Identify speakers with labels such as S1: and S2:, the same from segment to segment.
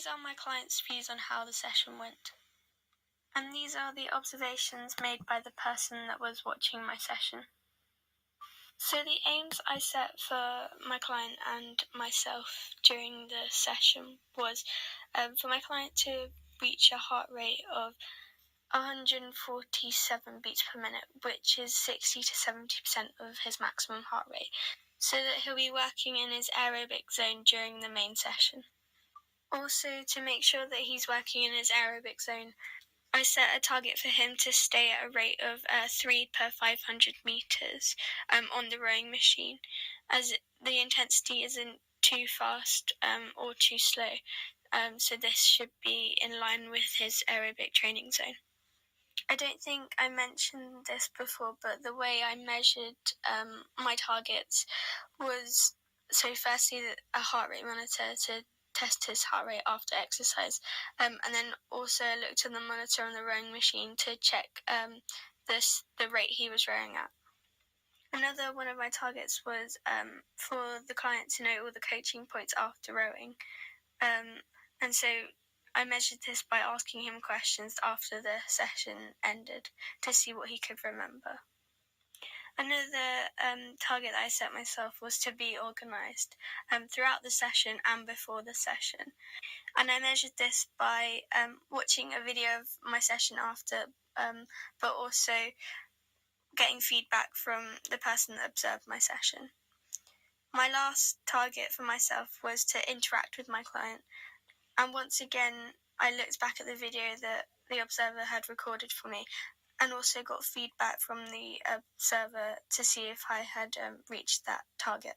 S1: these are my client's views on how the session went. And these are the observations made by the person that was watching my session. So the aims I set for my client and myself during the session was for my client to reach a heart rate of 147 beats per minute, which is 60 to 70% of his maximum heart rate, so that he'll be working in his aerobic zone during the main session. Also, to make sure that he's working in his aerobic zone, I set a target for him to stay at a rate of 3 per 500 metres on the rowing machine, as the intensity isn't too fast or too slow, so this should be in line with his aerobic training zone. I don't think I mentioned this before, but the way I measured my targets was, so firstly, a heart rate monitor to test his heart rate after exercise, and then also looked at the monitor on the rowing machine to check the rate he was rowing at. Another one of my targets was for the client to know all the coaching points after rowing, and so I measured this by asking him questions after the session ended to see what he could remember. Another target that I set myself was to be organised throughout the session and before the session. And I measured this by watching a video of my session after, but also getting feedback from the person that observed my session. My last target for myself was to interact with my client. And once again, I looked back at the video that the observer had recorded for me and also got feedback from the observer to see if I had reached that target.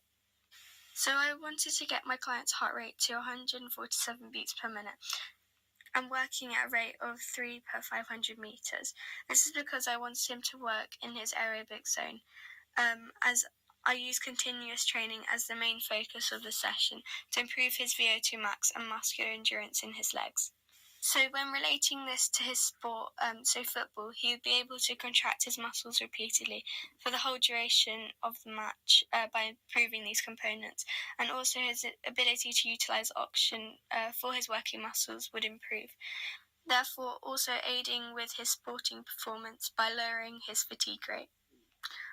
S1: So I wanted to get my client's heart rate to 147 beats per minute and working at a rate of 3 per 500 metres. This is because I wanted him to work in his aerobic zone, as I use continuous training as the main focus of the session to improve his VO2 max and muscular endurance in his legs. So when relating this to his sport, so football, he would be able to contract his muscles repeatedly for the whole duration of the match by improving these components, and also his ability to utilise oxygen for his working muscles would improve, therefore also aiding with his sporting performance by lowering his fatigue rate.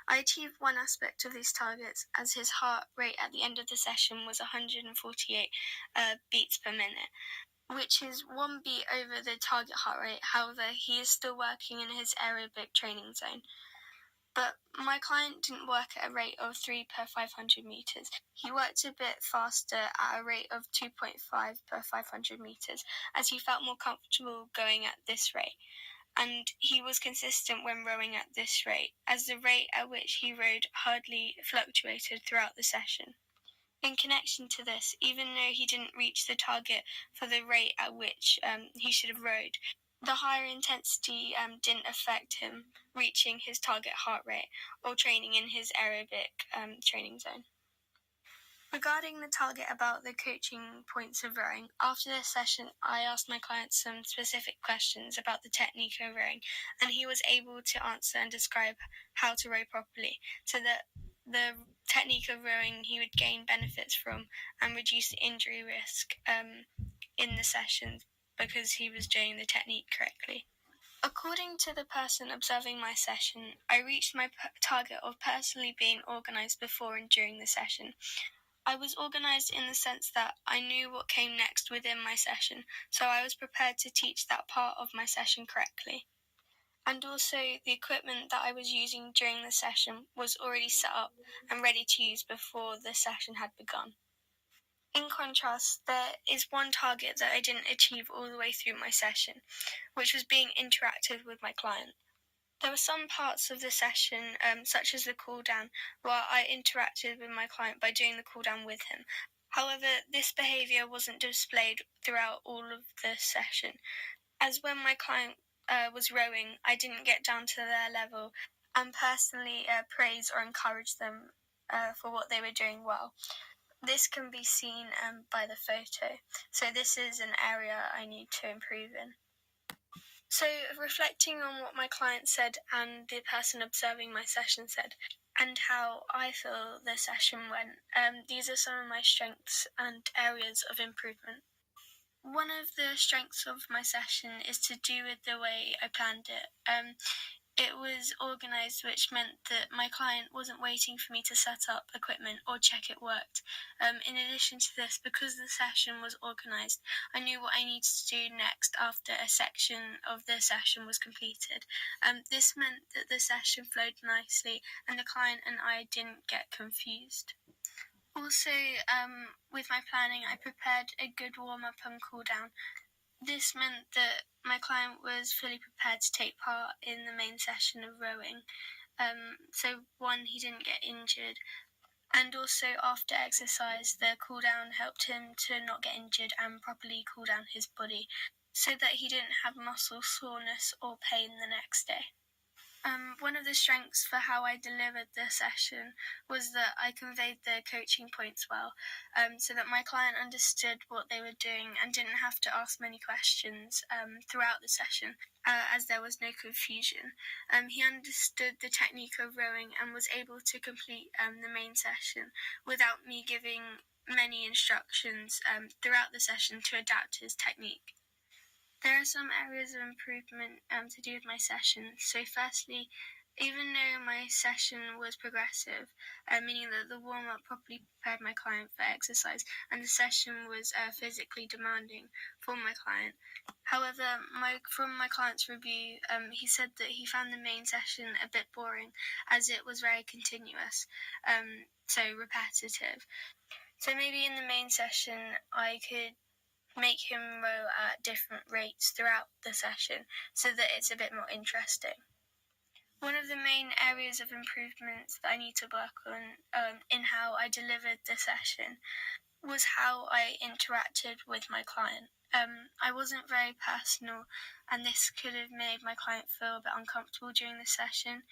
S1: I achieved one aspect of these targets, as his heart rate at the end of the session was 148 beats per minute, which is 1 beat over the target heart rate. However, he is still working in his aerobic training zone. But my client didn't work at a rate of 3 per 500 metres. He worked a bit faster at a rate of 2.5 per 500 metres, as he felt more comfortable going at this rate. And he was consistent when rowing at this rate, as the rate at which he rowed hardly fluctuated throughout the session. In connection to this, even though he didn't reach the target for the rate at which he should have rowed, the higher intensity didn't affect him reaching his target heart rate or training in his aerobic training zone. Regarding the target about the coaching points of rowing, after this session I asked my client some specific questions about the technique of rowing, and he was able to answer and describe how to row properly, so that the technique of rowing he would gain benefits from and reduce the injury risk in the sessions because he was doing the technique correctly. According to the person observing my session, I reached my target of personally being organised before and during the session. I was organised in the sense that I knew what came next within my session, so I was prepared to teach that part of my session correctly. And also, the equipment that I was using during the session was already set up and ready to use before the session had begun. In contrast, there is one target that I didn't achieve all the way through my session, which was being interactive with my client. There were some parts of the session, such as the cool down, where I interacted with my client by doing the cool down with him. However, this behaviour wasn't displayed throughout all of the session, as when my client was rowing, I didn't get down to their level and personally praise or encourage them for what they were doing well. This can be seen by the photo, so this is an area I need to improve in. So, reflecting on what my client said and the person observing my session said, and how I feel the session went, these are some of my strengths and areas of improvement. One of the strengths of my session is to do with the way I planned it. It was organised, which meant that my client wasn't waiting for me to set up equipment or check it worked. In addition to this, because the session was organised, I knew what I needed to do next after a section of the session was completed. This meant that the session flowed nicely and the client and I didn't get confused. Also, with my planning, I prepared a good warm-up and cool-down. This meant that my client was fully prepared to take part in the main session of rowing. So one, he didn't get injured, and also after exercise, the cool down helped him to not get injured and properly cool down his body so that he didn't have muscle soreness or pain the next day. One of the strengths for how I delivered the session was that I conveyed the coaching points well, so that my client understood what they were doing and didn't have to ask many questions throughout the session, as there was no confusion. He understood the technique of rowing and was able to complete the main session without me giving many instructions throughout the session to adapt his technique. There are some areas of improvement to do with my session. So firstly, even though my session was progressive, meaning that the warm-up properly prepared my client for exercise and the session was physically demanding for my client. However, from my client's review, he said that he found the main session a bit boring as it was very continuous, so repetitive. So maybe in the main session, I could make him row at different rates throughout the session so that it's a bit more interesting. One of the main areas of improvements that I need to work on in how I delivered the session was how I interacted with my client. I wasn't very personal, and this could have made my client feel a bit uncomfortable during the session.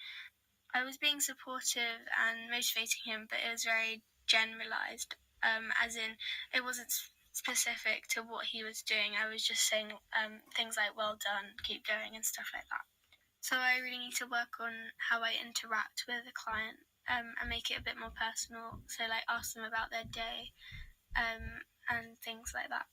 S1: I was being supportive and motivating him, but it was very generalised, as in it wasn't specific to what he was doing. I was just saying things like well done, keep going, and stuff like that. So I really need to work on how I interact with a client and make it a bit more personal. So like ask them about their day and things like that.